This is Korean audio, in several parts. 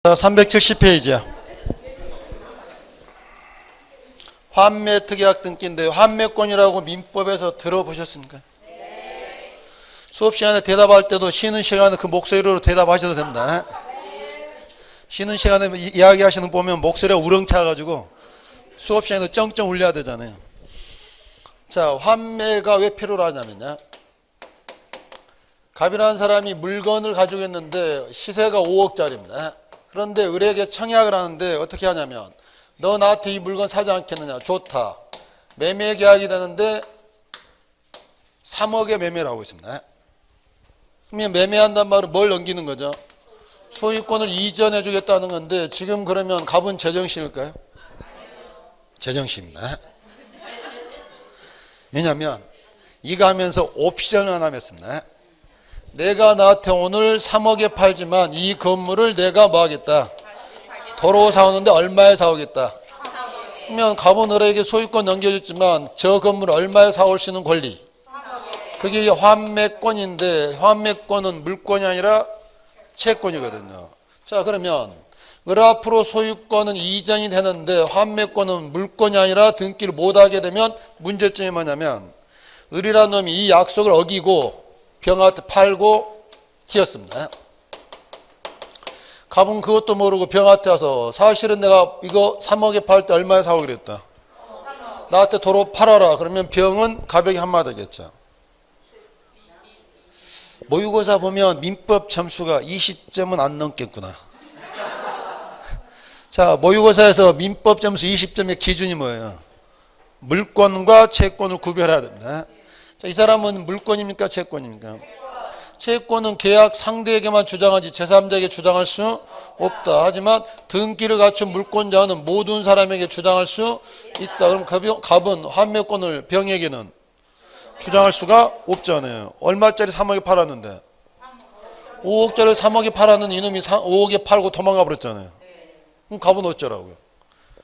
370페이지야. 환매특약 등기인데 환매권이라고 민법에서 들어보셨습니까? 수업 시간에 대답할 때도 쉬는 시간에 그 목소리로 대답하셔도 됩니다. 쉬는 시간에 이야기하시는 거 보면 목소리가 우렁차가지고 수업 시간에 쩡쩡 울려야 되잖아요. 자, 환매가 왜 필요로 하냐면요, 갑이라는 사람이 물건을 가지고 있는데 시세가 5억짜리입니다. 그런데 을에게 청약을 하는데 어떻게 하냐면, 너 나한테 이 물건 사지 않겠느냐? 좋다. 매매 계약이 되는데 3억에 매매를 하고 있습니다. 그러면 매매한단 말은 뭘 넘기는 거죠? 소유권을 이전해 주겠다는 건데, 지금 그러면 갑은 제정신일까요? 제정신입니다. 왜냐하면 이거 하면서 옵션을 하나 맺습니다. 내가 나한테 오늘 3억에 팔지만 이 건물을 내가 뭐 하겠다? 도로 사오는데 얼마에 사오겠다? 그러면 갑은 을에게 소유권 넘겨줬지만 저 건물을 얼마에 사올 수 있는 권리, 그게 환매권인데, 환매권은 물권이 아니라 채권이거든요. 자, 그러면 을 앞으로 소유권은 이전이 되는데 환매권은 물권이 아니라 등기를 못하게 되면 문제점이 뭐냐면, 을이라는 놈이 이 약속을 어기고 병한테 팔고 튀었습니다. 갑은 그것도 모르고 병한테 와서, 사실은 내가 이거 3억에 팔 때 얼마에 사오기로 그랬다. 나한테 도로 팔아라. 그러면 병은 갑에게 한마디겠죠. 모의고사 보면 민법 점수가 20점은 안 넘겠구나. 자, 모의고사에서 민법 점수 20점의 기준이 뭐예요? 물권과 채권을 구별해야 됩니다. 자, 이 사람은 물권입니까? 채권입니까? 채권은 계약 상대에게만 주장하지 제3자에게 주장할 수 없다. 하지만 등기를 갖춘 물권자는 모든 사람에게 주장할 수 있다. 그럼 갑은 환매권을 병에게는 주장할 수가 없잖아요. 얼마짜리 3억에 팔았는데 5억짜리 3억에 팔았는 이놈이 5억에 팔고 도망가 버렸잖아요. 그럼 갑은 어쩌라고요?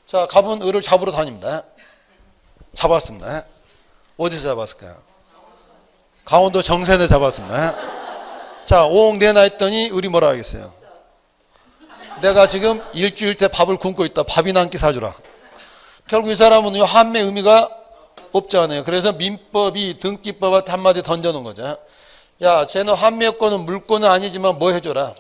자, 갑은 을을 잡으러 다닙니다. 잡았습니다. 어디서 잡았을까요? 강원도 정선에 잡았습니다. 자, 5억 내놔 했더니 을이 뭐라 하겠어요? 내가 지금 일주일째 밥을 굶고 있다. 밥이나 한 끼 사주라. 결국 이 사람은 환매 의미가 없잖아요. 그래서 민법이 등기법한테 한마디 던져놓은 거죠. 야, 쟤는 환매권은 물권은 아니지만 뭐 해줘라?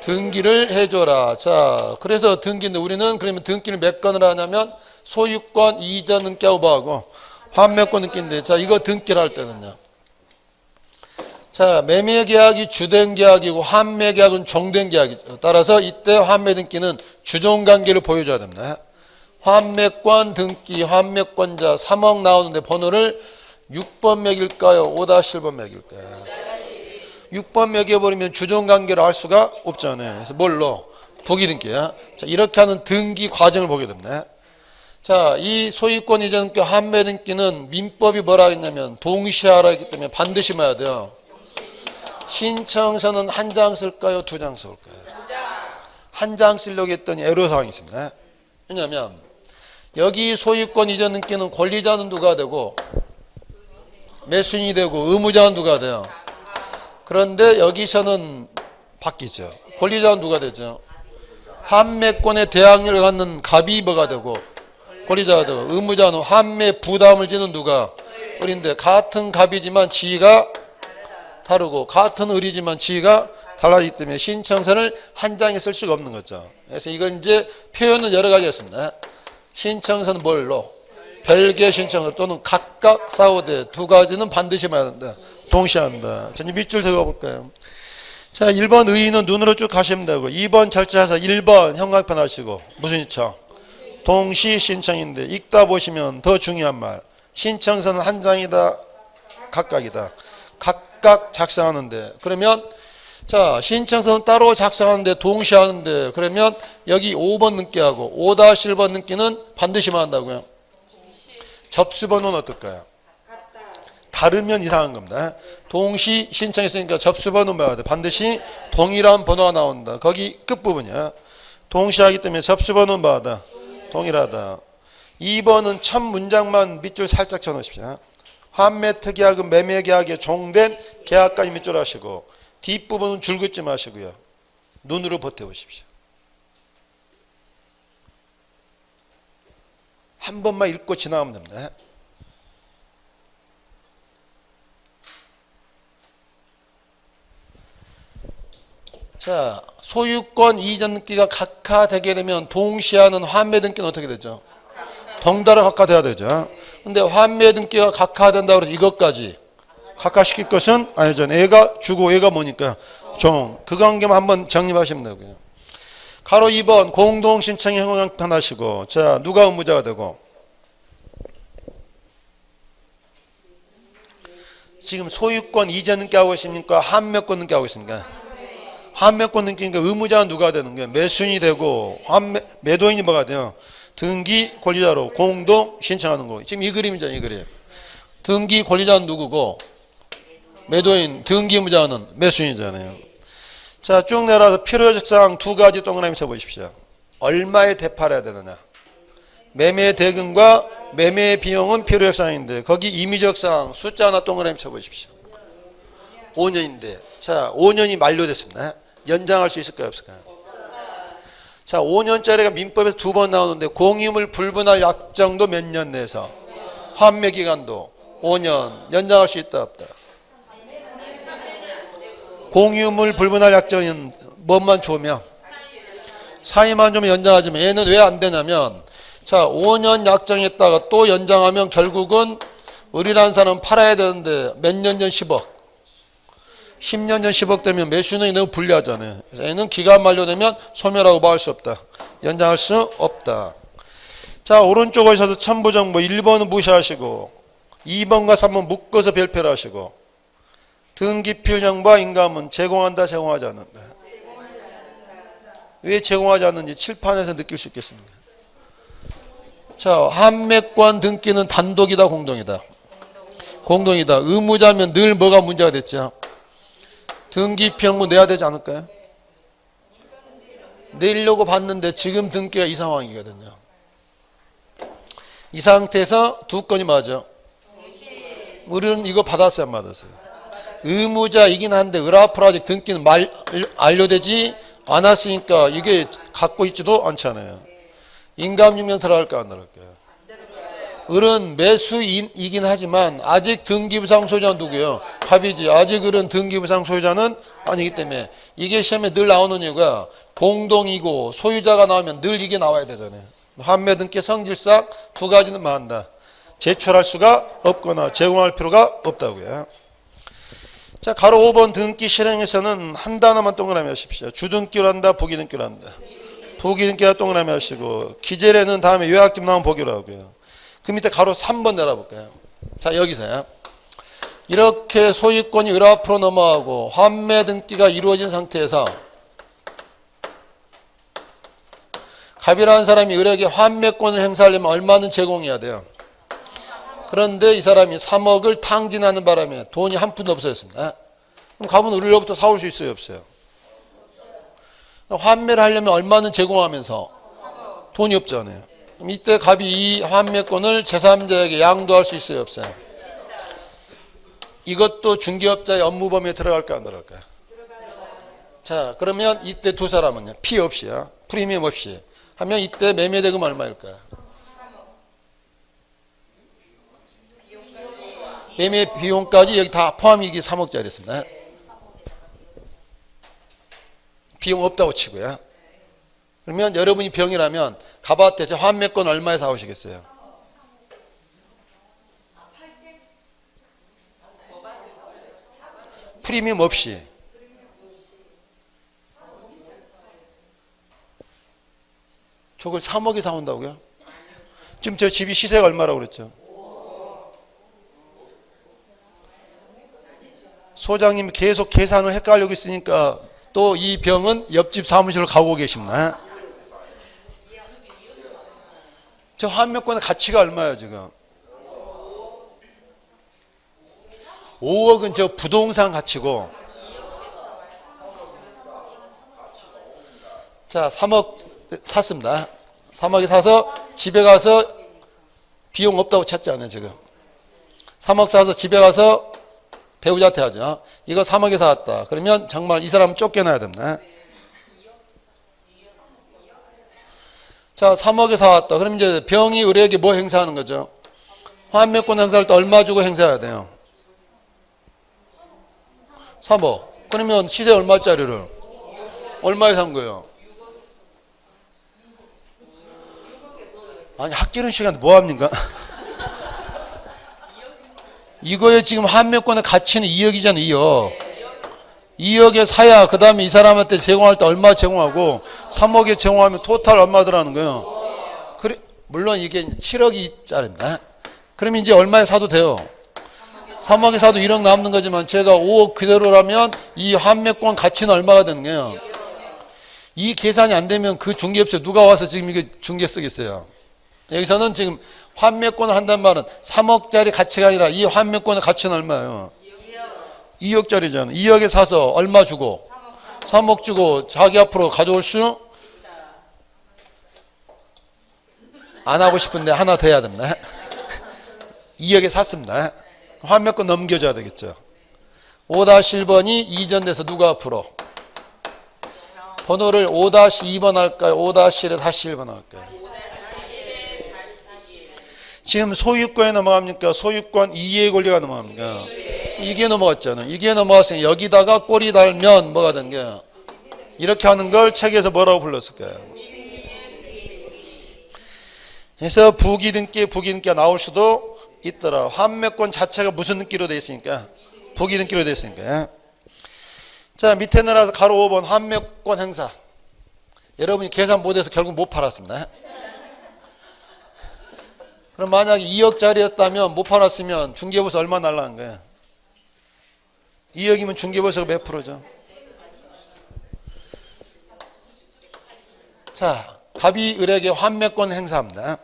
등기를 해줘라. 자, 그래서 등기인데, 우리는 그러면 등기를 몇 건을 하냐면 소유권 이전 등기하고 뭐하고 환매권 등기인데, 자, 이거 등기를 할 때는요, 자, 매매 계약이 주된 계약이고 환매 계약은 종된 계약이죠. 따라서 이때 환매 등기는 주종 관계를 보여줘야 됩니다. 환매권 등기, 환매권자 3억 나오는데 번호를 6번 매길까요? 5-1번 매길까요? 6번 매겨버리면 주종 관계를 알 수가 없잖아요. 그래서 뭘로? 부기 등기야. 자, 이렇게 하는 등기 과정을 보게 됩니다. 자, 이 소유권 이전 등기, 환매 등기는 민법이 뭐라 했냐면 동시에 하라 했기 때문에 반드시 해야 돼요. 신청서는 한 장 쓸까요? 2장 쓸까요? 한 장 쓰려고 했더니 애로사항이 있습니다. 왜냐하면 여기 소유권 이전 등기는 권리자는 누가 되고 매수인이 되고 의무자는 누가 돼요? 그런데 여기서는 바뀌죠. 권리자는 누가 되죠? 환매권의 대항력을 갖는 갑이 뭐가 되고 권리자가 되고, 의무자는 환매 부담을 지는 누가? 을인데, 같은 갑이지만 지위가 다르고 같은 을이지만 지위가 달라지기 때문에 신청서를 한 장에 쓸 수가 없는 거죠. 그래서 이건 이제 표현은 여러 가지가 있습니다. 신청서는 뭘로? 별개 신청서 또는 각각 사오되, 두 가지는 반드시 해야 된다. 동시에 한다. 자, 이제 밑줄 들어가 볼까요? 자, 1번 의의는 눈으로 쭉 가시면 되고, 2번 절차해서 1번 형광펜 하시고, 무슨 신청? 동시 신청인데, 읽다 보시면 더 중요한 말. 신청서는 한 장이다, 각각이다. 각각 작성하는데, 그러면 자, 신청서는 따로 작성하는데 동시에 하는데, 그러면 여기 5번 등기하고 5-1번 등기는 반드시만 한다고요. 접수번호는 어떨까요? 다르면 이상한 겁니다. 동시 신청했으니까 접수번호 뭐야 돼? 반드시 동일한 번호가 나온다. 거기 끝부분이야. 동시하기 때문에 접수번호는 뭐하다? 동일하다. 2번은 첫 문장만 밑줄 살짝 쳐놓으십시오. 환매특약은 매매계약에 종된 계약까지 밑줄 하시고, 뒷부분은 줄 긋지 마시고요. 눈으로 버텨보십시오. 한 번만 읽고 지나가면 됩니다. 자, 소유권 이전 등기가 각하되게 되면 동시하는 환매 등기는 어떻게 되죠? 덩달아 각하돼야 되죠. 근데 환매 등기가 각하된다고 해서 이것까지 각하시킬 것은 아니죠. 애가 주고 애가 뭐니까 종. 그 관계만 한번 정립하시면 되고요. 가로 2번 공동 신청에 형평하시고, 자, 누가 의무자가 되고, 지금 소유권 이전 등기 하고 있습니까? 환매권 등기 하고 있습니까? 환매권 등기니까 의무자는 누가 되는 거예요? 매수인이 되고, 매도인이 뭐가 돼요? 등기 권리자로 공동 신청하는 거. 지금 이 그림이잖아요, 이 그림. 등기 권리자는 누구고, 매도인, 등기 의무자는 매수인이잖아요. 자, 쭉 내려와서 필요적 사항 두 가지 동그라미 쳐보십시오. 얼마에 대팔해야 되느냐. 매매 대금과 매매 비용은 필요적 사항인데, 거기 임의적 사항 숫자 하나 동그라미 쳐보십시오. 5년인데, 자, 5년이 만료됐습니다. 연장할 수 있을까요, 없을까요? 자, 5년짜리가 민법에서 두 번 나오는데, 공유물 불분할 약정도 몇 년 내에서, 환매 기간도 5년, 연장할 수 있다, 없다? 공유물 불분할 약정은 뭐만 주면? 사이만 주면 연장하지만, 얘는 왜 안 되냐면, 자, 5년 약정했다가 또 연장하면 결국은 을이라는 사람은 팔아야 되는데 몇 년 전 10억. 10년 전 10억 되면 매수인이 너무 불리하잖아요. 그래서 얘는 기간 만료되면 소멸하고 뭐 할 수 없다. 연장할 수 없다. 자, 오른쪽에서도 첨부정보 1번은 무시하시고 2번과 3번 묶어서 별표를 하시고, 등기필 정보와 인감은 제공한다, 제공하지 않는다. 왜 제공하지 않는지 칠판에서 느낄 수 있겠습니다. 자, 환매권 등기는 단독이다, 공동이다? 공동이다. 의무자면 늘 뭐가 문제가 됐죠? 등기필 정보 내야 되지 않을까요? 내려고 봤는데 지금 등기가 이 상황이거든요. 이 상태에서 두 건이 맞아. 우리는 이거 받았어요, 안 받았어요? 의무자이긴 한데 을 앞으로 아직 등기는 완료되지 않았으니까 이게 갖고 있지도 않잖아요. 인감증명 들어갈까 안 들어갈까요? 을은 매수인이긴 하지만 아직 등기부상 소유자는 누구예요? 갑이지. 아직 을은 등기부상 소유자는 아니기 때문에 이게 시험에 늘 나오는 이유가 공동이고 소유자가 나오면 늘 이게 나와야 되잖아요. 환매 등기 성질상 두 가지는 만다. 제출할 수가 없거나 제공할 필요가 없다고요. 자, 가로 5번 등기 실행에서는 한 단어만 동그라미 하십시오. 주등기로 한다, 부기등기로 한다. 부기등기가 동그라미 하시고, 기재례는 다음에 요약집 나오면 보기로 하고요. 그 밑에 가로 3번 내려볼까요? 자, 여기서요. 이렇게 소유권이 을 앞으로 넘어가고 환매 등기가 이루어진 상태에서 갑이라는 사람이 을에게 환매권을 행사하려면 얼마는 제공해야 돼요? 그런데 이 사람이 3억을 탕진하는 바람에 돈이 한 푼도 없어졌습니다. 그럼 갑은 을로부터 사올 수 있어요, 없어요? 환매를 하려면 얼마는 제공하면서 돈이 없잖아요. 그럼 이때 갑이 이 환매권을 제3자에게 양도할 수 있어요, 없어요? 이것도 중개업자의 업무 범위에 들어갈까 안 들어갈까요? 자, 그러면 이때 두 사람은요, 피 없이요, 프리미엄 없이 하면 이때 매매대금 얼마일까요? 매매 비용까지 여기 다 포함이 이게 3억짜리였습니다. 비용 없다고 치고요. 그러면 여러분이 병이라면 갑한테 제 환매권 얼마에 사오시겠어요? 프리미엄 없이. 저걸 3억에 사온다고요? 지금 저 집이 시세가 얼마라고 그랬죠? 소장님이 계속 계산을 헷갈리고 있으니까 또 이 병은 옆집 사무실로 가고 계십니다. 저 환매권의 가치가 얼마예요, 지금? 5억은 저 부동산 가치고, 자, 3억 샀습니다. 3억에 사서 집에 가서 비용 없다고 찾잖아요, 지금. 3억 사서 집에 가서 배우자한테 하죠. 이거 3억에 사왔다. 그러면 정말 이 사람은 쫓겨나야 됩니다. 자, 3억에 사왔다. 그럼 이제 병이 을에게 뭐 행사하는 거죠? 환매권 행사할 때 얼마 주고 행사해야 돼요? 3억. 그러면 시세 얼마짜리를? 얼마에 산 거예요? 아니, 학기론 시간에 뭐 합니까? 이거에 지금 환매권의 가치는 2억이잖아요. 2억. 2억에 사야 그 다음에 이 사람한테 제공할 때 얼마 제공하고 3억에 제공하면 토탈 얼마 들어가는 거예요? 그래, 물론 이게 7억이짜리입니다. 그럼 이제 얼마에 사도 돼요? 3억에 사도 1억 남는 거지만 제가 5억 그대로라면 이 환매권 가치는 얼마가 되는 거예요? 이 계산이 안 되면 그 중개업체 누가 와서 지금 이게 중개 쓰겠어요? 여기서는 지금 환매권을 한단 말은 3억짜리 가치가 아니라 이 환매권의 가치는 얼마예요? 2억짜리잖아요. 2억에 사서 얼마 주고? 3억 주고 자기 앞으로 가져올 수? 안 하고 싶은데 하나 더 해야 됩니다. 2억에 샀습니다. 환매권 넘겨줘야 되겠죠. 5-1번이 이전돼서 누가 앞으로? 번호를 5-2번 할까요? 5-1번 할까요? 지금 소유권에 넘어갑니까? 소유권 이해의 권리가 넘어갑니까? 이게 넘어갔잖아요. 이게 넘어갔으니까 여기다가 꼬리 달면 뭐가 된 거야? 이렇게 하는 걸 책에서 뭐라고 불렀을까요? 그래서 부기등기가 나올 수도 있더라. 환매권 자체가 무슨 등기로 되어 있으니까? 부기등기로 되어 있으니까. 자, 밑에 내려서 가로 5번 환매권 행사. 여러분이 계산 못해서 결국 못 팔았습니다. 그럼 만약에 2억짜리였다면 못 팔았으면 중개보수 얼마 날라간 거야? 2억이면 중개보수가 몇 프로죠? 자, 갑이 을에게 환매권 행사합니다.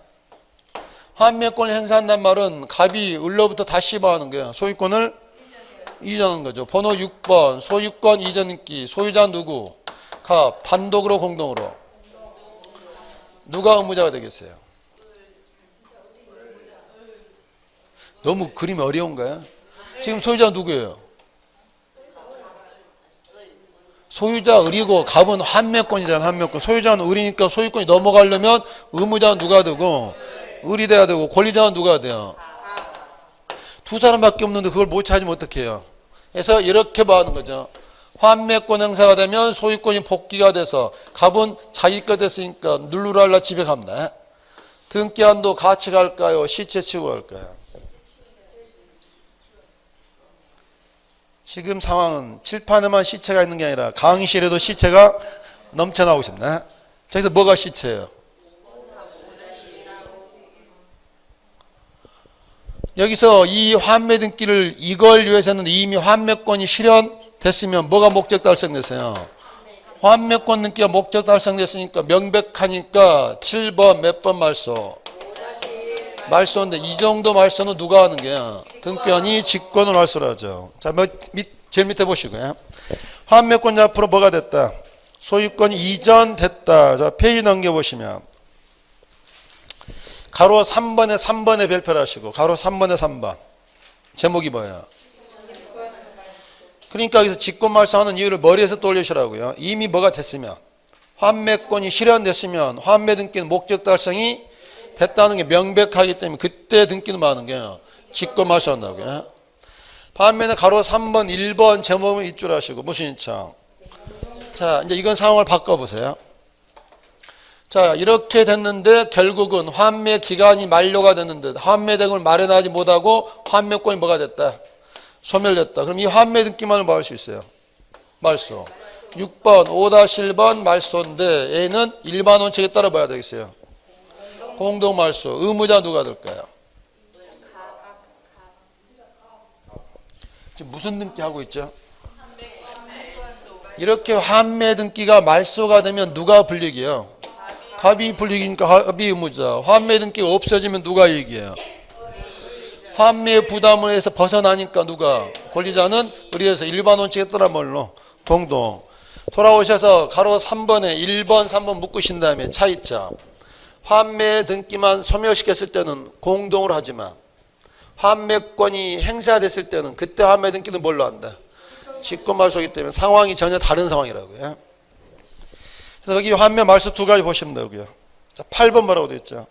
환매권을 행사한다는 말은 갑이 을로부터 다시 뭐 하는 거야? 소유권을 이전하는 거죠. 번호 6번 소유권 이전 등기. 소유자 누구? 갑. 단독으로 공동으로. 누가 의무자가 되겠어요? 너무 그림이 어려운가요? 지금 소유자 누구예요? 소유자 을이고 갑은 환매권이잖아. 환매권. 소유자는 을이니까 소유권이 넘어가려면 의무자는 누가 되고 을이 돼야 되고 권리자는 누가 돼요? 두 사람밖에 없는데 그걸 못 찾으면 어떡해요? 그래서 이렇게 봐하는 거죠. 환매권 행사가 되면 소유권이 복귀가 돼서 갑은 자기 것 됐으니까 누르랄라 집에 갑니다. 등기한도 같이 갈까요? 시체 치고 갈까요? 지금 상황은 칠판에만 시체가 있는 게 아니라 강의실에도 시체가 넘쳐나오고 있습니다. 저기서 뭐가 시체예요? 여기서 이 환매 등기를 이걸 위해서는 이미 환매권이 실현됐으면 뭐가 목적 달성됐어요? 환매권 등기가 목적 달성됐으니까 명백하니까 7번 몇 번 말소? 말소인데 이 정도 말소는 누가 하는 거야? 등기원이 직권을 말소를 하죠. 자, 제일 밑에 보시고요. 환매권자 앞으로 뭐가 됐다? 소유권이 이전됐다. 자, 페이지 넘겨보시면 가로 3번에 별표를 하시고 가로 3번에 3번 제목이 뭐예요? 그러니까 여기서 직권 말소하는 이유를 머리에서 떠올리시라고요. 이미 뭐가 됐으면 환매권이 실현됐으면 환매 등기는 목적 달성이 됐다는 게 명백하기 때문에 그때 등기는 뭐 하는 거예요? 직권 말소한다고요. 반면에 가로 3번 1번 제목을 입줄 하시고 무슨 인청? 자, 이제 이건 상황을 바꿔보세요. 자, 이렇게 됐는데 결국은 환매 기간이 만료가 됐는데 환매 대금을 마련하지 못하고 환매권이 뭐가 됐다? 소멸됐다. 그럼 이 환매 등기만을 뭐 할 수 있어요? 말소. 6번 5-1번 말소인데 얘는 일반 원칙에 따라 봐야 되겠어요? 공동 말소. 의무자 누가 될까요? 지금 무슨 등기 하고 있죠? 이렇게 환매 등기가 말소가 되면 누가 불이익이에요? 갑이 불이익이니까 갑이 의무자. 환매 등기가 없어지면 누가 이익이에요? 환매 부담을 해서 벗어나니까 누가? 권리자는 의리에서 일반 원칙에 따라 뭘로? 공동. 돌아오셔서 가로 3번에 1번, 3번 묶으신 다음에 차이점. 환매 등기만 소멸시켰을 때는 공동으로 하지만 환매권이 행사됐을 때는 그때 환매 등기는 뭘로 한다? 직권 말소이기 때문에 상황이 전혀 다른 상황이라고요. 그래서 여기 환매 말소 두 가지 보시면 되고요. 자, 8번 뭐라고 되어 있죠?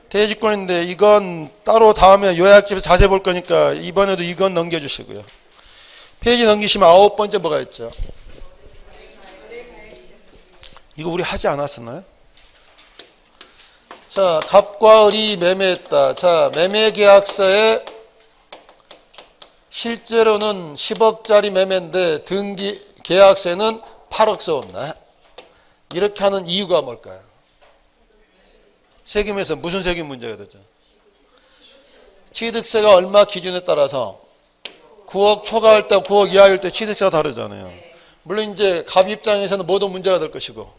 대지권인데 이건 따로 다음에 요약집에서 자세히 볼 거니까 이번에도 이건 넘겨주시고요. 페이지 넘기시면 9번째 뭐가 있죠? 이거 우리 하지 않았었나요? 자, 갑과 을이 매매했다. 자, 매매계약서에 실제로는 10억짜리 매매인데 등기 계약서에는 8억 써왔네. 이렇게 하는 이유가 뭘까요? 세금에서 무슨 세금 문제가 되죠? 취득세가 얼마 기준에 따라서 9억 초과할 때 9억 이하일 때 취득세가 다르잖아요. 물론 이제 갑 입장에서는 뭐도 문제가 될 것이고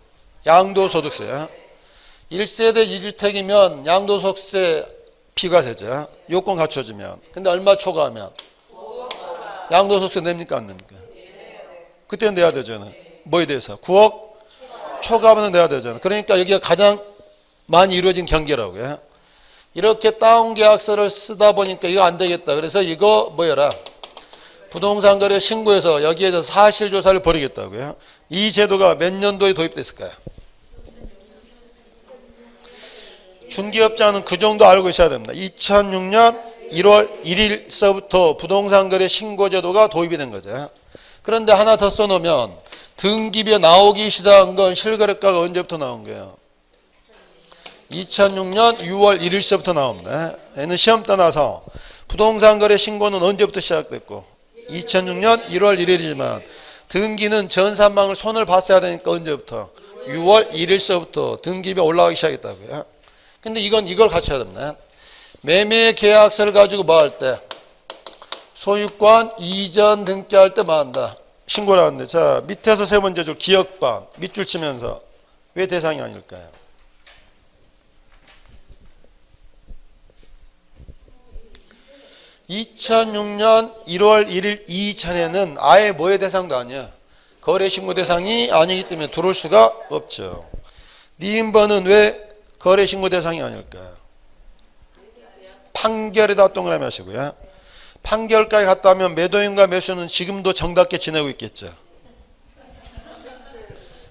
양도소득세 1세대 2주택이면 양도소득세 비과세죠. 요건 갖춰주면. 근데 얼마 초과하면 양도소득세 냅니까 안 냅니까? 그때는 내야 되잖아요. 뭐에 대해서? 9억 초과하면 내야 되잖아요. 그러니까 여기가 가장 많이 이루어진 경계라고요. 이렇게 다운계약서를 쓰다 보니까 이거 안 되겠다. 그래서 이거 뭐여라? 부동산 거래 신고해서 여기에 대해서 사실조사를 벌이겠다고요. 이 제도가 몇 년도에 도입됐을까요? 중개업자는 그 정도 알고 있어야 됩니다. 2006년 1월 1일서부터 부동산 거래 신고 제도가 도입이 된 거죠. 그런데 하나 더 써놓으면 등기부에 나오기 시작한 건 실거래가가 언제부터 나온 거예요? 2006년 6월 1일서부터 나옵니다. 얘는 시험 떠나서 부동산 거래 신고는 언제부터 시작됐고 2006년 1월 1일이지만 등기는 전산망을 손을 봤어야 되니까 언제부터? 6월 1일서부터 등기부에 올라가기 시작했다고요. 근데 이걸 갖춰야 됩니다. 매매 계약서를 가지고 뭐 할 때? 소유권 이전 등기할 때 뭐 한다? 신고를 하는데 자 밑에서 세 번째 줄 기억반 밑줄 치면서 왜 대상이 아닐까요? (2006년 1월 1일) 이전에는 아예 뭐의 대상도 아니야. 거래신고 대상이 아니기 때문에 들어올 수가 없죠. 니은번은 왜 거래신고 대상이 아닐까요? 판결에다 동그라미 하시고요. 판결까지 갔다 하면 매도인과 매수는 지금도 정답게 지내고 있겠죠.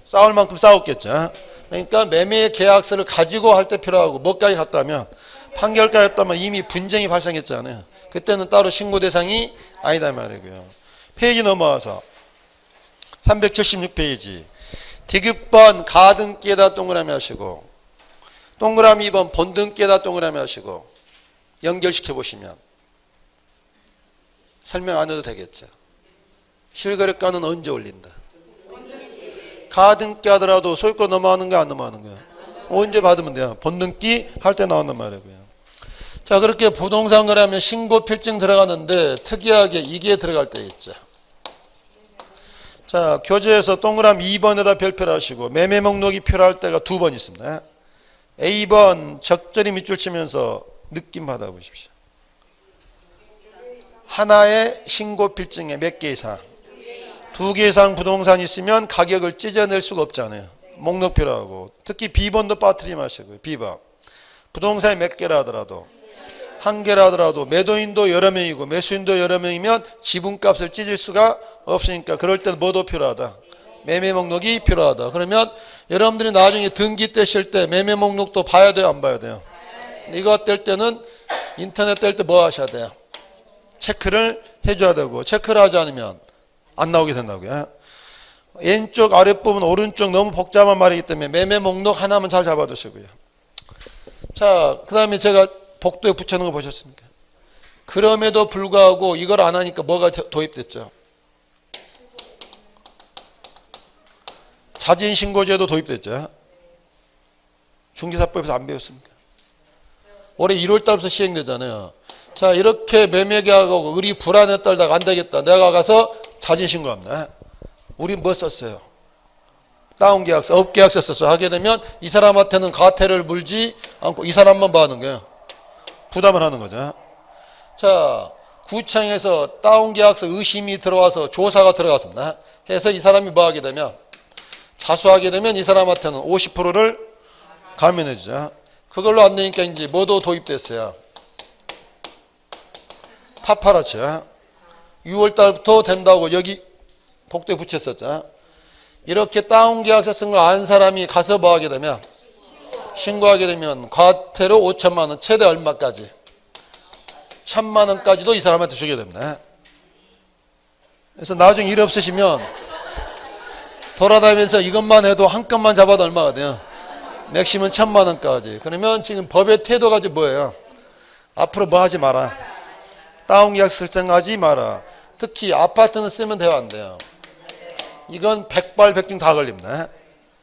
싸울 만큼 싸웠겠죠. 그러니까 매매 계약서를 가지고 할 때 필요하고 뭐까지 갔다 하면 판결까지 갔다 하면 이미 분쟁이 발생했잖아요. 그때는 따로 신고 대상이 아니다 말이고요. 페이지 넘어와서 376페이지 디귿번 가등기에다 동그라미 하시고 동그라미 2번 본등기에다 동그라미 하시고 연결시켜 보시면 설명 안 해도 되겠죠. 실거래가는 언제 올린다? 가등기 하더라도 소유권 넘어가는 거야 안 넘어가는 거야? 언제 받으면 돼요? 본등기 할 때 나온단 말이고요. 자 그렇게 부동산 거래하면 신고 필증 들어가는데 특이하게 이게 들어갈 때 있죠. 자 교재에서 동그라미 2번에다 별표를 하시고 매매 목록이 필요할 때가 2번 있습니다. A번 적절히 밑줄 치면서 느낌 받아보십시오. 하나의 신고 필증에 몇 개 이상? 2개 이상 부동산이 있으면 가격을 찢어낼 수가 없잖아요. 목록 필요하고 특히 B번도 빠뜨리지 마시고요. B번 부동산이 몇 개라 하더라도 한 개라 하더라도 매도인도 여러 명이고 매수인도 여러 명이면 지분값을 찢을 수가 없으니까 그럴 때는 뭐도 필요하다? 매매 목록이 필요하다. 그러면 여러분들이 나중에 등기 떼실 때 매매 목록도 봐야 돼요? 안 봐야 돼요? 이거 뗄 때는 인터넷 뗄 때 뭐 하셔야 돼요? 체크를 해줘야 되고 체크를 하지 않으면 안 나오게 된다고요. 왼쪽 아랫부분 오른쪽 너무 복잡한 말이기 때문에 매매 목록 하나만 잘 잡아두시고요. 자, 그 다음에 제가 복도에 붙여놓은 거 보셨습니까? 그럼에도 불구하고 이걸 안 하니까 뭐가 도입됐죠? 자진신고제도 도입됐죠. 중개사법에서 안 배웠습니까? 올해 1월 달부터 시행되잖아요. 자 이렇게 매매계약하고 을이 불안에 떨다가 안 되겠다. 내가 가서 자진신고합니다. 우린 뭐 썼어요? 다운계약서, 업계약서 썼어. 하게 되면 이 사람한테는 가태를 물지 않고 이 사람만 뭐 하는 거예요? 부담을 하는 거죠. 자 구청에서 다운계약서 의심이 들어와서 조사가 들어갔습니다. 해서 이 사람이 뭐 하게 되면 자수하게 되면 이 사람한테는 50%를 감면해 주죠. 그걸로 안 되니까 이제 뭐도 도입됐어요. 파파라치야. 6월 달부터 된다고 여기 복도에 붙였었죠. 이렇게 다운계약서 쓴 거 안 사람이 가서 뭐 하게 되면 신고하게 되면 과태료 5천만 원, 최대 얼마까지? 1,000만 원까지도 이 사람한테 주게 됩니다. 그래서 나중에 일 없으시면 돌아다니면서 이것만 해도 한 건만 잡아도 얼마가 돼요? 맥시멈 1,000만 원까지. 그러면 지금 법의 태도가 뭐예요? 앞으로 뭐 하지 마라. 다운계약 설정하지 마라. 특히 아파트는 쓰면 돼요, 안 돼요? 이건 백발백중 다 걸립니다.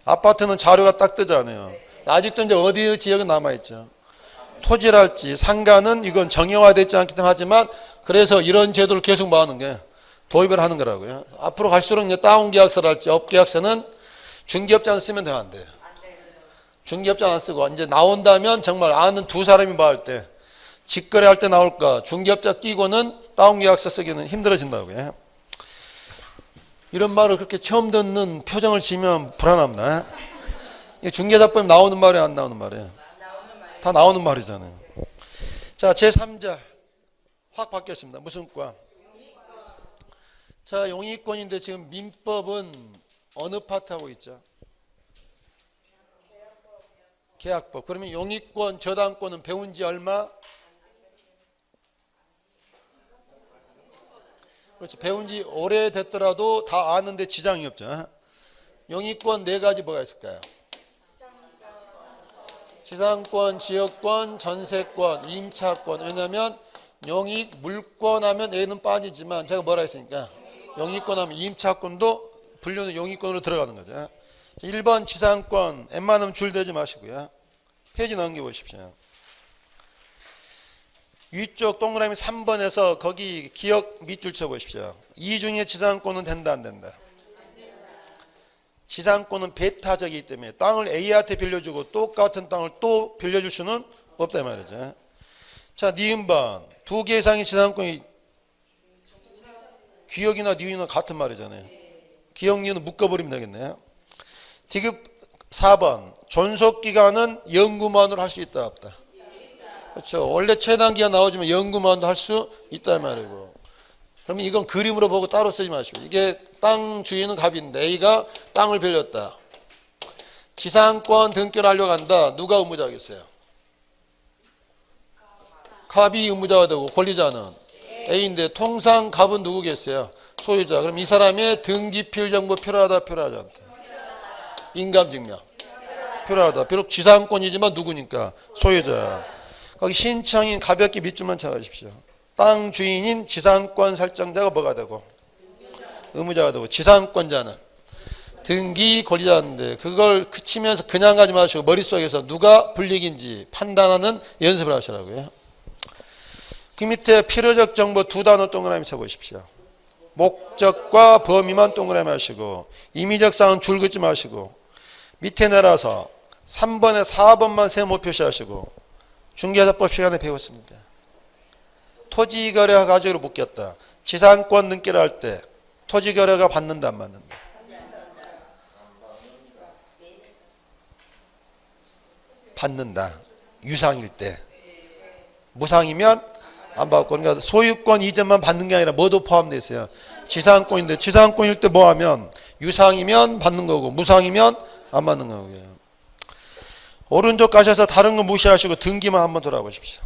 아파트는 자료가 딱 뜨잖아요. 아직도 이제 어디 지역은 남아있죠. 토지랄지 상가는 이건 정형화되지 않기 때문에 하지만 그래서 이런 제도를 계속 뭐 하는 게 도입을 하는 거라고요. 앞으로 갈수록 이제 다운계약서랄지 업계약서는 중개업자는 쓰면 돼요, 안 돼요? 중개업자 안 쓰고 이제 나온다면 정말 아는 두 사람이 뭐 할 때 직거래할 때 나올까 중개업자 끼고는 다운계약서 쓰기는 힘들어진다고요. 이런 말을 그렇게 처음 듣는 표정을 지으면 불안합니다. 중개사법에 나오는 말이 안 나오는 말이에요? 다 나오는 말이잖아요. 자, 제3절 확 바뀌었습니다. 무슨 과? 자, 용의권인데 지금 민법은 어느 파트 하고 있죠? 계약법. 그러면 용의권, 저당권은 배운 지 얼마? 그렇죠. 배운 지 오래됐더라도 다 아는데 지장이 없죠. 용의권 네 가지 뭐가 있을까요? 지상권, 지역권, 전세권, 임차권. 왜냐하면 용익, 물권 하면 A는 빠지지만 제가 뭐라 했으니까 용의권 하면 임차권도 분류는 용의권으로 들어가는 거죠. 1번 지상권, 웬만하면 줄 대지 마시고요. 페이지 넘겨보십시오. 위쪽 동그라미 3번에서 거기 기억 밑줄 쳐보십시오. 이 중에 지상권은 된다 안 된다? 지상권은 배타적이기 때문에 땅을 A한테 빌려주고 똑같은 땅을 또 빌려줄 수는 없다 말이죠. 자, 니은번 두 개 이상의 지상권이 기억이나 니은이나 같은 말이잖아요. 기억 니은은 묶어버리면 되겠네요. 디귿 4번 존속기간은 연구만으로 할 수 있다 없다? 그렇죠. 원래 최단기가 나오지만 연구만도 할 수 있다 말이고. 그러면 이건 그림으로 보고 따로 쓰지 마시고. 이게 땅 주인은 갑인데 A가 땅을 빌렸다. 지상권 등기하려고 한다. 누가 의무자겠어요? 갑이 의무자가 되고 권리자는 A인데 통상 갑은 누구겠어요? 소유자. 그럼 이 사람의 등기필 정보 필요하다 필요하지 않다? 인감증명 필요하다. 비록 지상권이지만 누구니까? 소유자. 거기 신청인 가볍게 밑줄만 쳐가십시오. 땅 주인인 지상권 설정자가 뭐가 되고? 의무자가 되고 지상권자는 등기 권리자인데 그걸 그치면서 그냥 가지 마시고 머릿속에서 누가 불리기인지 판단하는 연습을 하시라고요. 그 밑에 필요적 정보 두 단어 동그라미 쳐보십시오. 목적과 범위만 동그라미 하시고 임의적 사항은 줄 긋지 마시고 밑에 내려서 3번에 4번만 세모 표시하시고 중개사법 시간에 배웠습니다. 토지거래 가지고 묶였다. 지상권 등기를 할 때 토지거래가 받는다 안 받는다? 받는다. 유상일 때. 무상이면 안 받고. 그러니까 소유권 이전만 받는 게 아니라 뭐도 포함되어 있어요. 지상권인데 지상권일 때 뭐 하면 유상이면 받는 거고 무상이면 안 받는 거고요. 오른쪽 가셔서 다른 거 무시하시고 등기만 한번 돌아보십시오.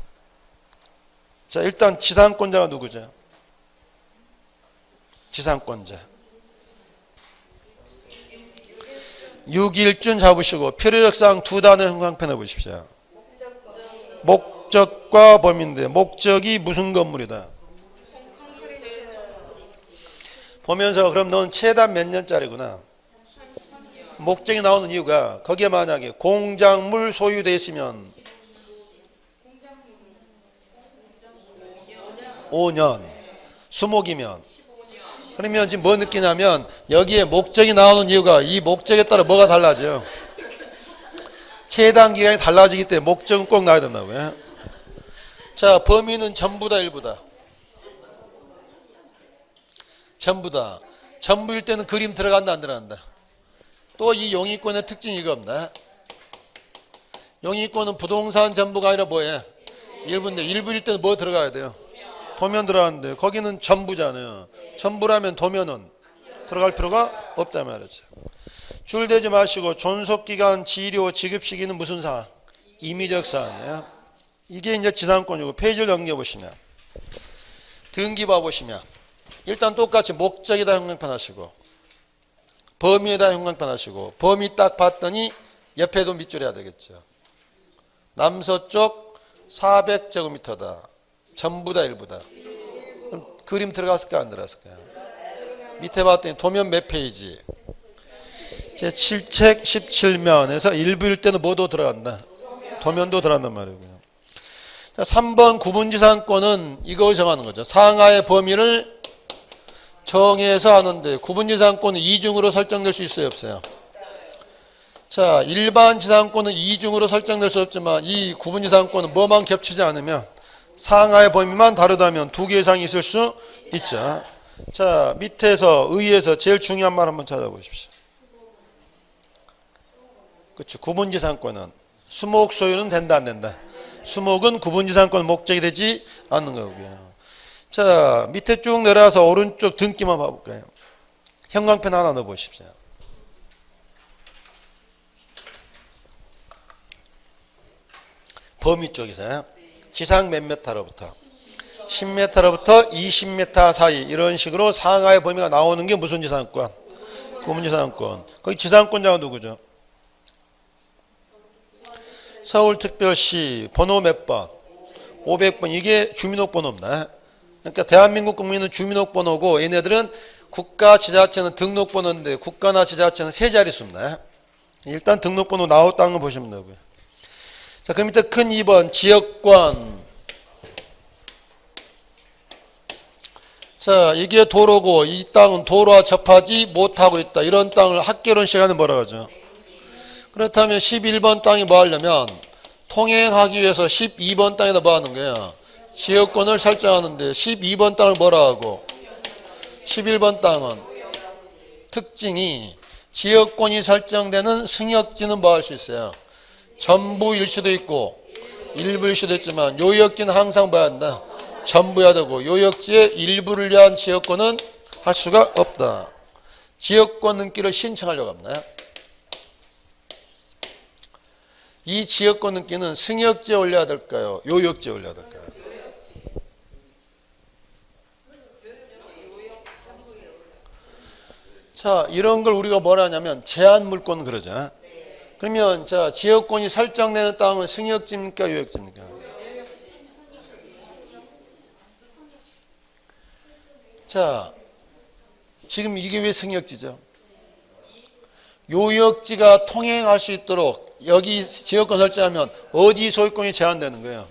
자, 일단 지상권자가 누구죠? 지상권자. 6일준 잡으시고 필요적 사항 두 단어 형광펜 해보십시오. 목적과 범위인데 목적이 무슨 건물이다? 보면서 그럼 넌 최단 몇 년짜리구나. 목적이 나오는 이유가 거기에 만약에 공작물 소유되어 있으면 5년, 수목이면 그러면 지금 뭐 느끼냐면 여기에 목적이 나오는 이유가 이 목적에 따라 뭐가 달라져요? 최단 기간이 달라지기 때문에 목적은 꼭 나와야 된다고요. 자, 범위는 전부다 일부다? 전부다. 전부일 때는 그림 들어간다 안 들어간다? 또 이 용의권의 특징이 이겁니다. 용의권은 부동산 전부가 아니라 뭐예요? 일부인데 일부일 때는 뭐 들어가야 돼요? 도면 들어가는데 거기는 전부잖아요. 전부라면 도면은 들어갈 필요가 없단 말이죠. 줄 대지 마시고 존속기간, 지료, 지급시기는 무슨 사항? 임의적 사항이에요. 이게 이제 지상권이고 페이지를 넘겨보시면 등기 봐보시면 일단 똑같이 목적에다 형광펜 하시고 범위에다 형광펜 하시고 범위 딱 봤더니 옆에도 밑줄 해야 되겠죠. 남서쪽 400제곱미터다. 전부 다 일부다. 그럼 그림 들어갔을까 안 들어갔을까요? 밑에 봤더니 도면 몇 페이지? 제7책 17면에서 일부일 때는 뭐도 들어간다? 도면도 들어간단 말이고요. 자, 3번 구분지상권은 이거 정하는 거죠. 상하의 범위를 정해서 하는데 구분지상권은 이중으로 설정될 수 있어요, 없어요? 자, 일반 지상권은 이중으로 설정될 수 없지만 이 구분지상권은 뭐만 겹치지 않으면 상하의 범위만 다르다면 두 개 이상이 있을 수 있죠. 자, 밑에서 의에서 제일 중요한 말 한번 찾아보십시오. 그렇죠. 구분지상권은 수목 소유는 된다 안 된다? 수목은 구분지상권 목적이 되지 않는 거고요. 자, 밑에 쭉 내려와서 오른쪽 등기만 봐볼까요? 형광펜 하나 넣어보십시오. 범위 쪽에서요. 지상 몇 메타로부터 10m로부터 20m 사이 이런 식으로 상하의 범위가 나오는 게 무슨 지상권? 구분지상권. 거기 지상권자가 누구죠? 서울특별시 번호 몇 번? 500번. 이게 주민등록번호입니다. 그러니까 대한민국 국민은 주민등록번호고 얘네들은 국가 지자체는 등록번호인데 국가나 지자체는 세 자릿수입니다. 일단 등록번호 나왔다는 거 보시면 되고요. 자, 그 밑에 큰 2번 지역권. 자, 이게 도로고 이 땅은 도로와 접하지 못하고 있다. 이런 땅을 학개론 시간에 뭐라고 하죠? 그렇다면 11번 땅이 뭐 하려면 통행하기 위해서 12번 땅에다 뭐 하는 거예요? 지역권을 설정하는데 12번 땅을 뭐라 하고 11번 땅은 특징이 지역권이 설정되는 승역지는 뭐 할 수 있어요? 전부일 수도 있고 일부일 수도 있지만 요역지는 항상 뭐 한다? 전부야 되고 요역지의 일부를 위한 지역권은 할 수가 없다. 지역권 등기를 신청하려고 합니다. 이 지역권 등기는 승역지에 올려야 될까요? 요역지에 올려야 될까요? 자, 이런 걸 우리가 뭐라 하냐면 제한물권 그러죠. 그러면 자, 지역권이 설정되는 땅은 승역지입니까? 요역지입니까? 자, 지금 이게 왜 승역지죠? 요역지가 통행할 수 있도록 여기 지역권 설정하면 어디 소유권이 제한되는 거예요?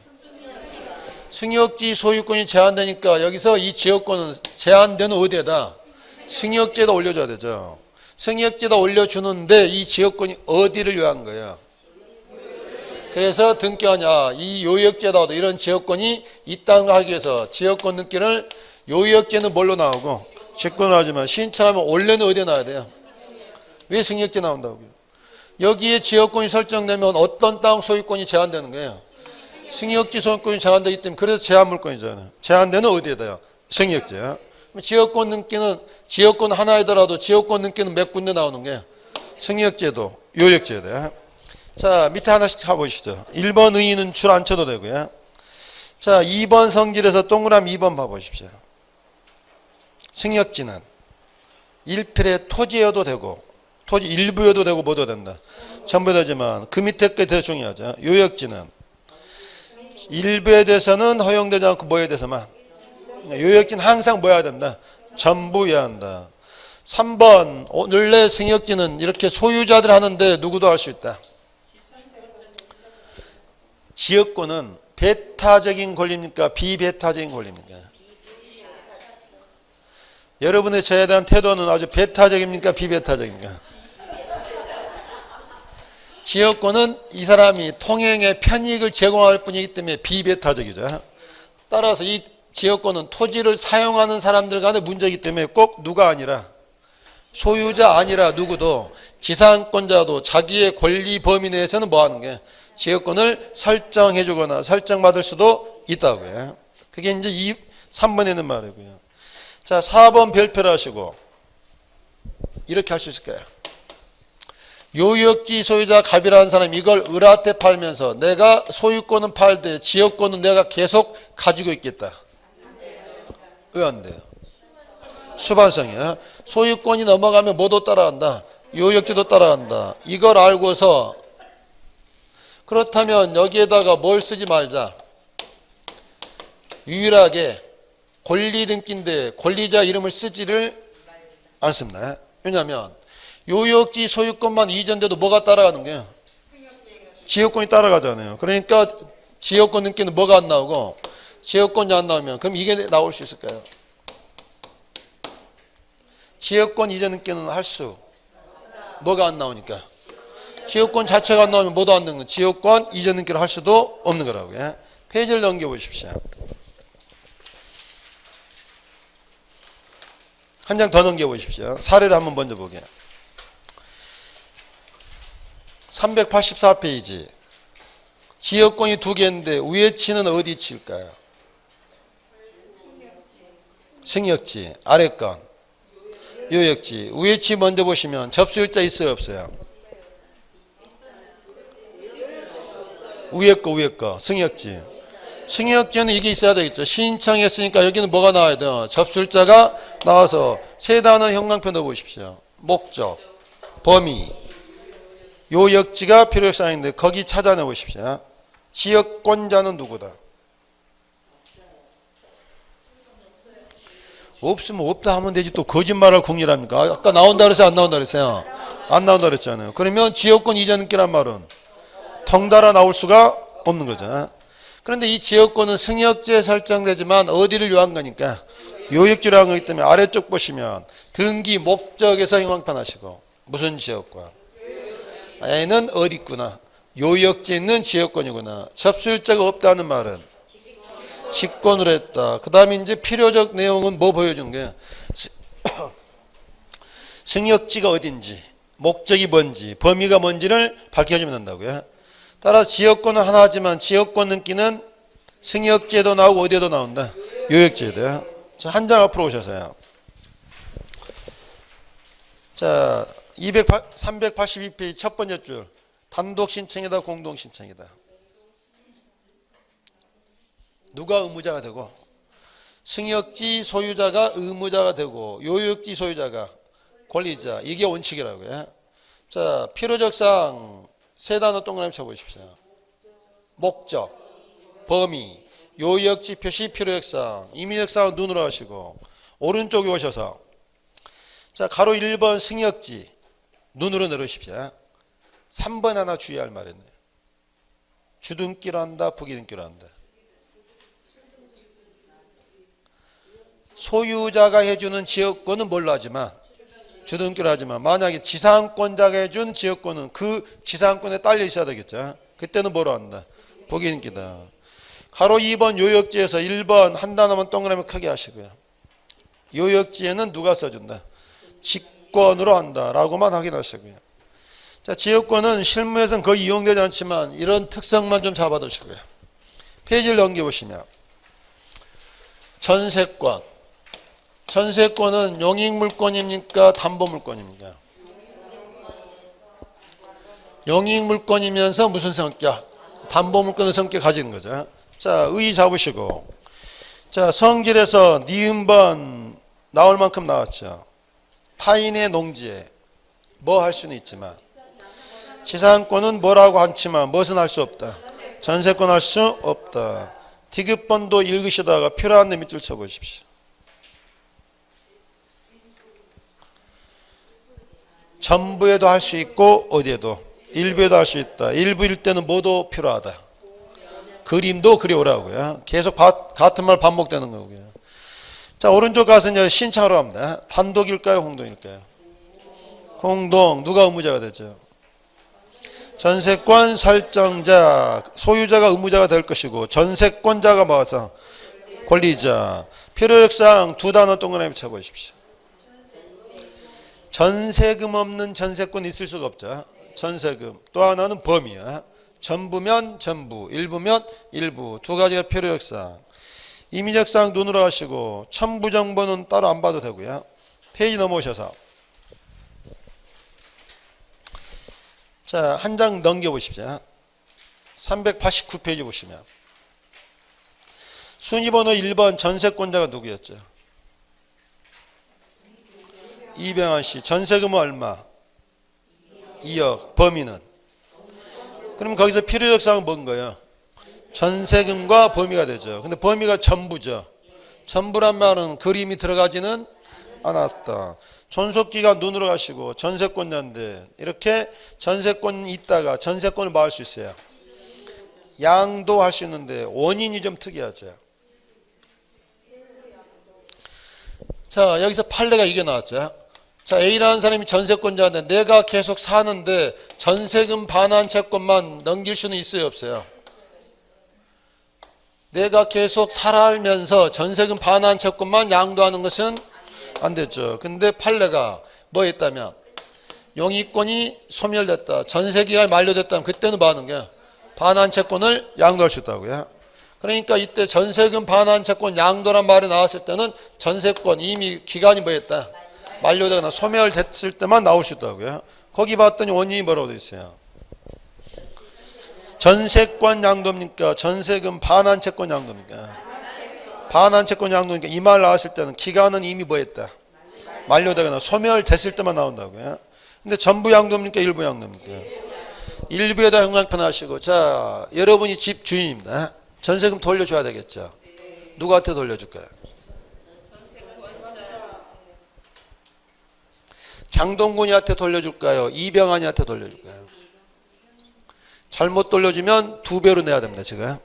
승역지 소유권이 제한되니까 여기서 이 지역권은 제한되는 어디에다? 승역지에다 올려줘야 되죠. 승역지에다 올려주는데 이 지역권이 어디를 위한 거예요? 그래서 등기하냐 이 요역지에다 이런 지역권이 있다는 하기 위해서 지역권 등기를 요역지는 뭘로 나오고 직권을 하지만 신청하면 원래는 어디에 놔야 돼요? 왜 승역지 나온다고요? 여기에 지역권이 설정되면 어떤 땅 소유권이 제한되는 거예요? 승역지 소유권이 제한되기 때문에 그래서 제한물권이잖아요. 제한되는 어디에다요? 승역지요. 지역권 등기는 지역권 하나이더라도 지역권 등기는 몇 군데 나오는 거예요? 승역지에도 요역지에도. 자, 밑에 하나씩 가보시죠. 1번 의의는 줄 안 쳐도 되고요. 자, 2번 성질에서 동그라미 2번 봐보십시오. 승역지는 일필의 토지여도 되고 토지 일부여도 되고 뭐도 된다. 전부 되지만 그 밑에 게 더 중요하죠. 요역지는 일부에 대해서는 허용되지 않고 뭐에 대해서만 요역지는 항상 뭐 해야 된다. 전부여야 한다. 3번 원래 승역지는 이렇게 소유자들 하는데 누구도 할 수 있다. 지역권은 배타적인 권리입니까? 비배타적인 권리입니까? 여러분의 저에 대한 태도는 아주 배타적입니까? 비배타적입니까? 지역권은 이 사람이 통행의 편익을 제공할 뿐이기 때문에 비배타적이죠. 따라서 이 지역권은 토지를 사용하는 사람들 간의 문제이기 때문에 꼭 누가 아니라 소유자 아니라 누구도 지상권자도 자기의 권리 범위 내에서는 뭐 하는 게 지역권을 설정해 주거나 설정받을 수도 있다고요. 그게 이제 3번에 있는 말이고요. 자, 4번 별표를 하시고 이렇게 할 수 있을까요? 요역지 소유자 갑이라는 사람이 이걸 을한테 팔면서 내가 소유권은 팔되 지역권은 내가 계속 가지고 있겠다. 왜 안 돼요? 수반성이야. 소유권이 넘어가면 뭐도 따라간다. 요역지도 따라간다. 이걸 알고서 그렇다면 여기에다가 뭘 쓰지 말자. 유일하게 권리 등기인데 권리자 이름을 쓰지를 않습니다. 왜냐하면 요역지 소유권만 이전돼도 뭐가 따라가는 거예요? 지역권이 따라가잖아요. 그러니까 지역권 등기는 뭐가 안 나오고 지역권이 안 나오면 그럼 이게 나올 수 있을까요? 지역권 이전 등기는 할 수 뭐가 안 나오니까 지역권 자체가 안 나오면 뭐도 안 되는 거예요. 지역권 이전 등기를 할 수도 없는 거라고요. 페이지를 넘겨보십시오. 한 장 더 넘겨보십시오. 사례를 한번 먼저 보게. 384페이지. 지역권이 두 개인데 위에 치는 어디 칠까요? 승역지. 아래 건 요역지. 위에 치 먼저 보시면 접수일자 있어요 없어요? 위에 거 승역지. 승역지는 이게 있어야 되겠죠. 신청했으니까 여기는 뭐가 나와야 돼요? 접수일자가 나와서 세 단어 형광펜 넣어보십시오. 목적, 범위, 요역지가 필요사항인데 거기 찾아내 보십시오. 지역권자는 누구다? 없으면 없다 하면 되지 또 거짓말할 궁리랍니까? 아까 나온다 그랬어요? 안 나온다 그랬어요? 안 나온다 그랬잖아요. 그러면 지역권 이전 등기란 말은 덩달아 나올 수가 없는 거죠. 그런데 이 지역권은 승역지에 설정되지만 어디를 요한 거니까 요역지로 한 거기 때문에 아래쪽 보시면 등기 목적에서 형광펜 하시고 무슨 지역권? 얘는 어디 있구나. 요역지에 있는 지역권이구나. 접수일자가 없다는 말은 직권으로 했다. 그 다음에 이제 필요적 내용은 뭐 보여주는 거예요? 승역지가 어딘지, 목적이 뭔지, 범위가 뭔지를 밝혀주면 된다고요. 따라서 지역권은 하나지만 지역권 등기는 승역지에도 나오고 어디에도 나온다? 요역지에도요. 자, 한 장 앞으로 오셔서요. 자, 382페이지 첫 번째 줄. 단독 신청이다, 공동 신청이다. 누가 의무자가 되고 승역지 소유자가 의무자가 되고 요역지 소유자가 권리자. 이게 원칙이라고요. 자, 필요적사항 세 단어 동그라미 쳐보십시오. 목적, 범위, 요역지 표시 필요적사항, 임의적사항은 눈으로 하시고 오른쪽에 오셔서 자, 가로 1번 승역지 눈으로 내려오십시오. 3번 하나 주의할 말이네요. 주등기로 한다, 부기등기로 한다. 소유자가 해주는 지역권은 뭘로 하지만 주등기로 하지만 만약에 지상권자가 해준 지역권은 그 지상권에 딸려 있어야 되겠죠. 그때는 뭐로 한다? 부기등기다. 가로 2번 요역지에서 1번 한 단어만 동그라미 크게 하시고요. 요역지에는 누가 써준다? 직권으로 한다 라고만 확인하시고요. 자, 지역권은 실무에서는 거의 이용되지 않지만 이런 특성만 좀 잡아두시고요. 페이지를 넘겨보시면 전세권. 전세권은 용익물권입니까? 담보물권입니까? 용익물권이면서 무슨 성격? 담보물권의 성격 가지는 거죠. 자, 의 잡으시고 자, 성질에서 니은번 나올 만큼 나왔죠. 타인의 농지에 뭐 할 수는 있지만 지상권은 뭐라고 않지만 무엇은 할 수 없다. 전세권 할 수 없다. 디귿번도 읽으시다가 필요한 데 밑줄 쳐보십시오. 전부에도 할 수 있고 어디에도 일부에도 할 수 있다. 일부일 때는 뭐도 필요하다. 그림도 그려오라고요. 계속 같은 말 반복되는 거고요. 자, 오른쪽 가서 이제 신청하러 갑니다. 단독일까요? 공동일까요? 공동. 누가 의무자가 되죠? 전세권 설정자, 소유자가 의무자가 될 것이고 전세권자가 뭐서 권리자. 필요역상 두 단어 동그라미 쳐보십시오. 전세금 없는 전세권 있을 수가 없죠. 전세금. 또 하나는 범위야. 전부면 전부, 일부면 일부. 두 가지가 필요역상. 임의적사항 눈으로 하시고 첨부정보는 따로 안 봐도 되고요. 페이지 넘어오셔서 자, 한 장 넘겨보십시오. 389페이지 보시면. 순위번호 1번 전세권자가 누구였죠? 이병환 씨. 전세금은 얼마? 2억. 범위는? 그럼 거기서 필요적 사항은 뭔 거예요? 전세금과 범위가 되죠. 근데 범위가 전부죠. 전부란 말은 그림이 들어가지는 않았다. 존속기간 눈으로 가시고 전세권자인데 이렇게 전세권이 있다가 전세권을 뭐 할 수 있어요? 양도할 수 있는데 원인이 좀 특이하죠. 자, 여기서 판례가 이게 나왔죠. 자, A라는 사람이 전세권자인데 내가 계속 사는데 전세금 반환 채권만 넘길 수는 있어요, 없어요? 내가 계속 살아면서 전세금 반환 채권만 양도하는 것은 안 됐죠. 근데 판례가 뭐 했다면 용의권이 소멸됐다. 전세기간이 만료됐다면 그때는 뭐 하는 거야? 반환 채권을 양도할 수 있다고요. 그러니까 이때 전세금 반환 채권 양도란 말이 나왔을 때는 전세권 이미 기간이 뭐 했다? 만료되거나 소멸됐을 때만 나올 수 있다고요. 거기 봤더니 원인이 뭐라고 돼 있어요? 전세권 양도입니까? 전세금 반환 채권 양도입니까? 반환 채권 양도니까 이 말 나왔을 때는 기간은 이미 뭐 했다? 만료되거나 소멸됐을 때만 나온다고요. 근데 전부 양도입니까? 일부 양도입니까? 일부에다 형광펜 하시고, 자, 여러분이 집 주인입니다. 전세금 돌려줘야 되겠죠. 누구한테 돌려줄까요? 장동군이한테 돌려줄까요? 이병환이한테 돌려줄까요? 잘못 돌려주면 2배로 내야 됩니다, 지금.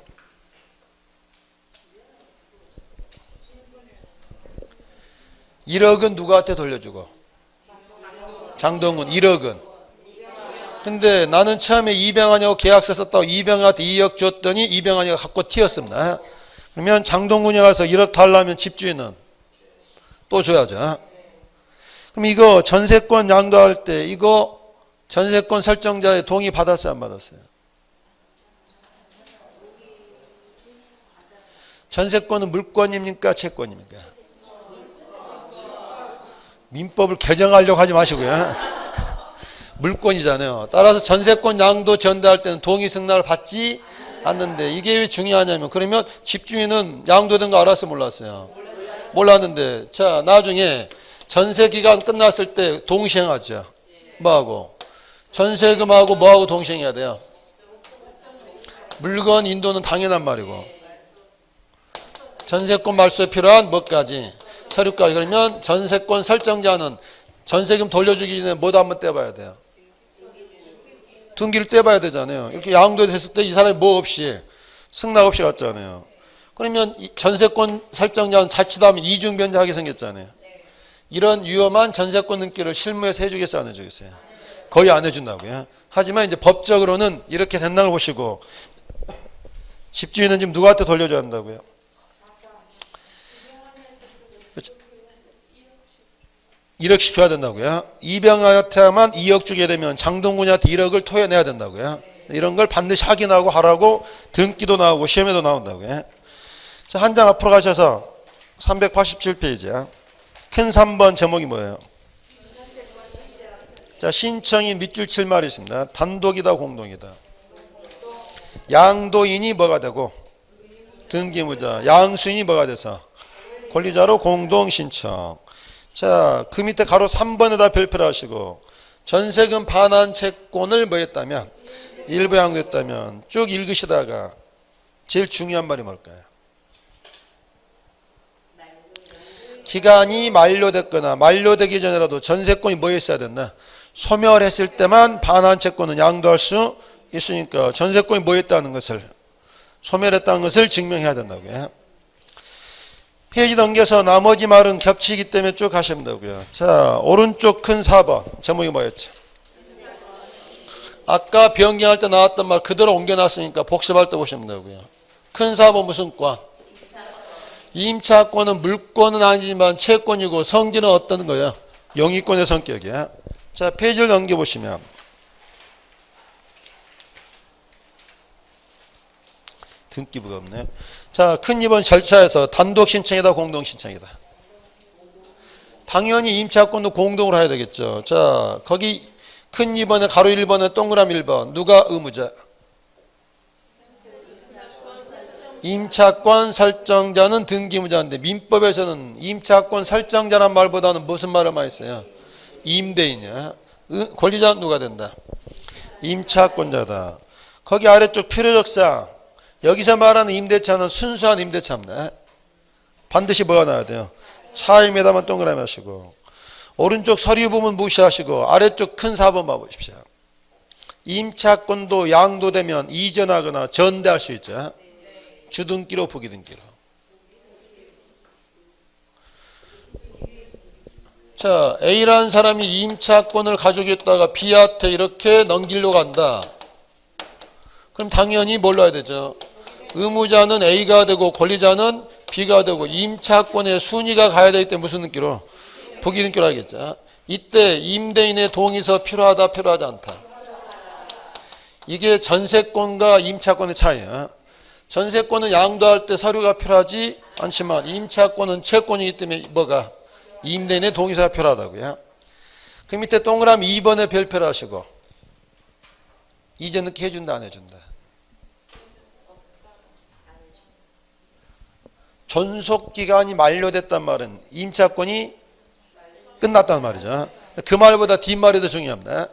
(1억은) 누구한테 돌려주고? 장동군. (1억은) 근데 나는 처음에 이병환이하고 계약서 썼다고 이병환한테 2억 줬더니 이병환이가 갖고 튀었습니다. 그러면 장동군이 가서 1억 달라면 집주인은 또 줘야죠. 그럼 이거 전세권 양도할 때 이거 전세권 설정자의 동의 받았어요, 안 받았어요? 전세권은 물권입니까? 채권입니까? 민법을 개정하려고 하지 마시고요. 물권이잖아요. 따라서 전세권 양도 전달할 때는 동의 승낙을 받지 않는데 이게 왜 중요하냐면 그러면 집주인은 양도된 거 알았어요, 몰랐어요? 몰랐는데 자, 나중에 전세기간 끝났을 때 동시행하죠. 뭐하고? 전세금하고 뭐하고 동시행해야 돼요? 물건 인도는 당연한 말이고 전세권 말소에 필요한 뭐까지? 서류까지. 그러면 전세권 설정자는 전세금 돌려주기 전에 뭐도 한번 떼봐야 돼요? 등기를 떼봐야 되잖아요. 이렇게 양도됐을 때 이 사람이 뭐 없이 승낙 없이 갔잖아요. 그러면 전세권 설정자는 자칫하면 이중변제하게 생겼잖아요. 이런 위험한 전세권 등기를 실무에서 해주겠어요, 안 해주겠어요? 거의 안 해준다고요. 하지만 이제 법적으로는 이렇게 된다는 걸 보시고 집주인은 지금 누구한테 돌려줘야 한다고요? 1억씩 줘야 된다고요. 이병환한테만 2억 주게 되면 장동군한테 1억을 토해내야 된다고요. 이런 걸 반드시 확인하고 하라고 등기도 나오고 시험에도 나온다고요. 자, 한 장 앞으로 가셔서 387페이지야. 큰 3번 제목이 뭐예요? 자, 신청인 밑줄 칠 말이 있습니다. 단독이다, 공동이다. 양도인이 뭐가 되고 등기무자, 양수인이 뭐가 돼서 권리자로 공동신청. 자, 그 밑에 가로 3번에다 별표를 하시고 전세금 반환 채권을 뭐 했다면 일부 양도했다면 쭉 읽으시다가 제일 중요한 말이 뭘까요? 기간이 만료됐거나 만료되기 전이라도 전세권이 뭐 했어야 됐나? 소멸했을 때만 반환 채권은 양도할 수 있으니까 전세권이 뭐 했다는 것을 소멸했다는 것을 증명해야 된다고요. 페이지 넘겨서 나머지 말은 겹치기 때문에 쭉 하시면 되고요. 자, 오른쪽 큰 4번 제목이 뭐였죠? 아까 변경할 때 나왔던 말 그대로 옮겨놨으니까 복습할 때 보시면 되고요. 큰 4번 무슨 권? 임차권은 물권은 아니지만 채권이고 성질은 어떤 거예요? 용의권의 성격이야. 자, 페이지를 넘겨보시면 등기부가 없네요. 자, 큰 2번 절차에서 단독 신청이다, 공동 신청이다. 당연히 임차권도 공동으로 해야 되겠죠. 자, 거기 큰 2번에 가로 1번에 동그라미 1번. 누가 의무자? 임차권 설정자는 등기무자인데 민법에서는 임차권 설정자란 말보다는 무슨 말을 많이 써요? 임대인이야. 권리자는 누가 된다? 임차권자다. 거기 아래쪽 필요적사 여기서 말하는 임대차는 순수한 임대차입니다. 반드시 뭐가 나와야 돼요? 차임에다만 동그라미 하시고 오른쪽 서류 부분 무시하시고 아래쪽 큰 4번 봐보십시오. 임차권도 양도되면 이전하거나 전대할 수 있죠. 주등기로 부기등기로. 자, A라는 사람이 임차권을 가지고 있다가 B한테 이렇게 넘기려고 한다. 그럼 당연히 뭘로 해야 되죠? 의무자는 A가 되고 권리자는 B가 되고 임차권의 순위가 가야 되기 때문에 무슨 등기로? 부기등기로 하겠죠. 이때 임대인의 동의서 필요하다 필요하지 않다. 이게 전세권과 임차권의 차이야. 전세권은 양도할 때 서류가 필요하지 않지만 임차권은 채권이기 때문에 뭐가? 임대인의 동의서가 필요하다고요. 그 밑에 동그라미 2번에 별표를 하시고 이전 등기 해준다 안 해준다? 존속기간이 만료됐단 말은 임차권이 끝났단 말이죠. 그 말보다 뒷말이 더 중요합니다.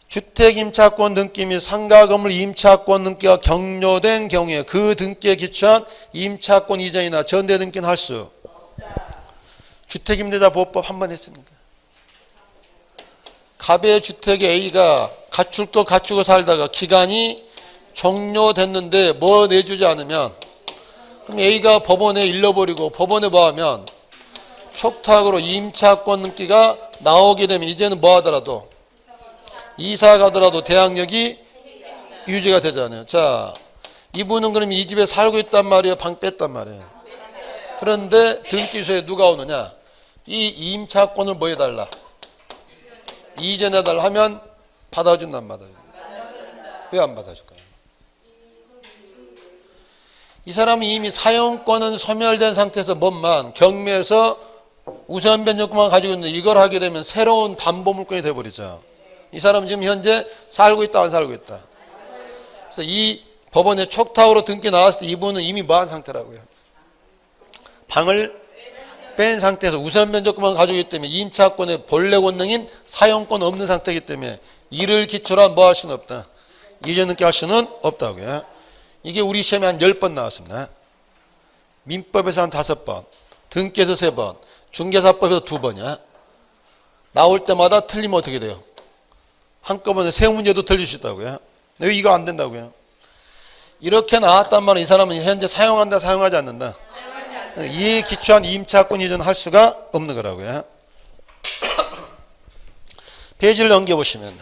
주택임차권 등기 및 상가 건물 임차권 등기가 격려된 경우에 그 등기에 기초한 임차권 이전이나 전대 등기는 할 수 주택임대차 보호법 한 번 했습니다. 갑의 주택에 A가 갖출 거 갖추고 살다가 기간이 종료됐는데 뭐 내주지 않으면 그럼 A가 법원에 일러버리고 법원에 뭐 하면 촉탁으로 임차권 등기가 나오게 되면 이제는 뭐 하더라도 이사 가더라도 대항력이 유지가 되잖아요. 자, 이분은 그럼 이 집에 살고 있단 말이에요? 방 뺐단 말이에요? 그런데 등기소에 누가 오느냐? 이 임차권을 뭐 해달라? 이전해달라 하면 받아준다 안 받아줘? 왜 안 받아줄까요? 이 사람이 이미 사용권은 소멸된 상태에서 뭔만 경매에서 우선 변조권만 가지고 있는데 이걸 하게 되면 새로운 담보물권이 돼버리죠. 이 사람은 지금 현재 살고 있다 안 살고 있다? 그래서 이 법원에 촉탁으로 등기 나왔을 때 이분은 이미 뭐한 상태라고요? 방을 뺀 상태에서 우선 변조권만 가지고 있기 때문에 임차권의 본래 권능인 사용권 없는 상태이기 때문에 이를 기초로 뭐 할 수는 없다. 이전 등기 할 수는 없다고요. 이게 우리 시험에 한 10번 나왔습니다. 민법에서 한 5번, 등기에서 3번, 중개사법에서 2번이야. 나올 때마다 틀리면 어떻게 돼요? 한꺼번에 세 문제도 틀릴 수 있다고요. 왜 이거 안 된다고요? 이렇게 나왔단 말은 이 사람은 현재 사용한다 사용하지 않는다? 이에 기초한 임차권 이전 할 수가 없는 거라고요. 페이지를 넘겨보시면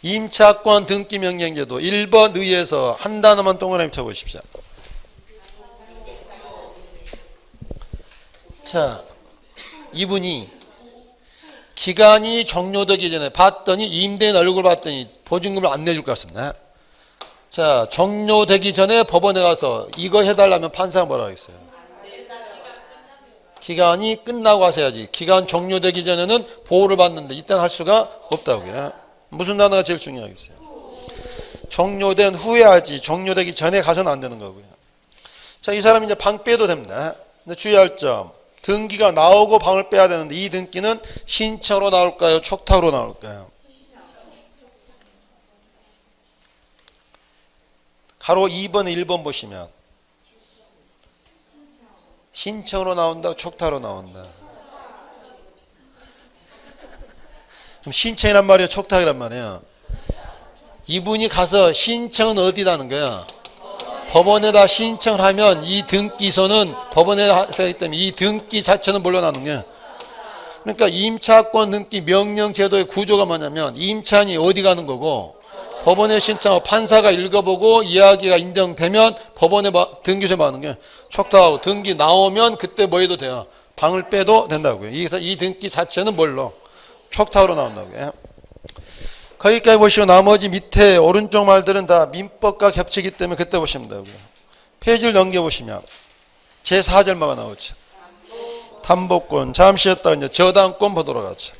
임차권 등기 명령제도 1번 의에서 한 단어만 동그라미 쳐보십시오. 자, 이분이 기간이 종료되기 전에 봤더니 임대인 얼굴 봤더니 보증금을 안 내줄 것 같습니다. 자, 종료되기 전에 법원에 가서 이거 해달라면 판사가 뭐라 하겠어요? 기간이 끝나고 하셔야지. 기간 종료되기 전에는 보호를 받는데 이때는 할 수가 없다고요. 무슨 단어가 제일 중요하겠어요? 종료된 후에 하지 종료되기 전에 가서는 안 되는 거고요. 자, 이 사람이 이제 방 빼도 됩니다. 근데 주의할 점, 등기가 나오고 방을 빼야 되는데 이 등기는 신청으로 나올까요? 촉탁으로 나올까요? 가로 2번에 1번 보시면 신청으로 나온다, 촉탁으로 나온다. 그럼 신청이란 말이에요, 촉탁이란 말이에요? 이분이 가서 신청은 어디다는 거야? 법원에다 신청을 하면 이 등기소는 법원에 하기 때문에 이 등기 자체는 뭘로 나누는 거야? 그러니까 임차권 등기 명령제도의 구조가 뭐냐면 임차인이 어디 가는 거고 법원에 신청하고 판사가 읽어보고 이야기가 인정되면 법원에 등기소에 받는 게 촉탁하고 등기 나오면 그때 뭐 해도 돼요? 방을 빼도 된다고요. 이 등기 자체는 뭘로? 촉탁으로 나온다고요. 거기까지 보시고 나머지 밑에 오른쪽 말들은 다 민법과 겹치기 때문에 그때 보시면 되고요. 페이지를 넘겨보시면 제4절마가 나오죠. 담보권, 잠시 했다가 이제 저당권 보도록 하죠.